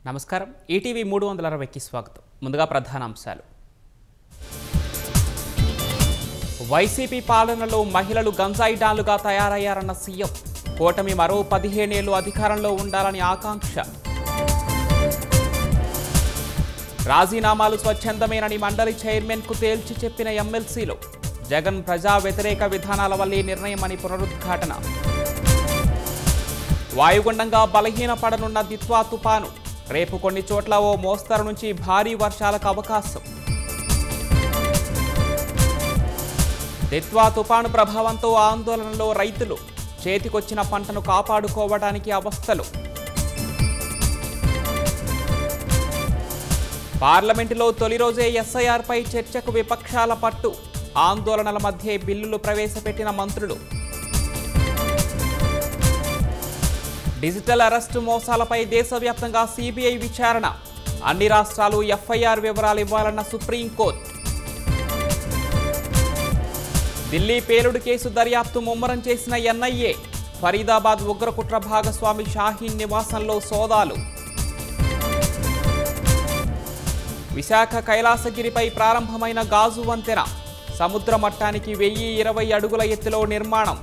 నమస్కారం ఈటీవీ 360కి స్వాగతం. ముందుగా ప్రధానాంశాలు. వైసీపీ పాలనలో మహిళలు గంజాయి డాలుగా తయారయ్యారన్న సీఎం. కూటమి మరో 15 ఏళ్లు అధికారంలో ఉండాలని ఆకాంక్ష. రాజీనామాలు స్వచ్ఛందమేనని మండలి చైర్మన్కు తేల్చి చెప్పిన ఎమ్మెల్సీలు. జగన్ ప్రజా వ్యతిరేక విధానాల వల్లే నిర్ణయమని పునరుద్ఘాటన. వాయుగుండంగా బలహీనపడనున్న దిత్వా తుపాను. రేపు కొన్ని చోట్ల ఓ మోస్తరు నుంచి భారీ వర్షాలకు అవకాశం. దిత్వా తుపాను ప్రభావంతో ఆందోళనలో రైతులు. చేతికొచ్చిన పంటను కాపాడుకోవడానికి అవస్థలు. పార్లమెంటులో తొలి రోజే ఎస్ఐఆర్పై చర్చకు విపక్షాల పట్టు. ఆందోళనల మధ్య బిల్లులు ప్రవేశపెట్టిన మంత్రులు. డిజిటల్ అరెస్టు మోసాలపై దేశవ్యాప్తంగా సిబిఐ విచారణ. అన్ని రాష్ట్రాలు ఎఫ్ఐఆర్ వివరాలు ఇవ్వాలన్న సుప్రీంకోర్టు. ఢిల్లీ పేలుడు కేసు దర్యాప్తు ముమ్మరం చేసిన ఎన్ఐఏ. ఫరీదాబాద్ ఉగ్రకుట్ర భాగస్వామి షాహీన్ నివాసంలో సోదాలు. విశాఖ కైలాసగిరిపై ప్రారంభమైన గాజు వంతెన. సముద్ర మట్టానికి 1020 అడుగుల ఎత్తులో నిర్మాణం.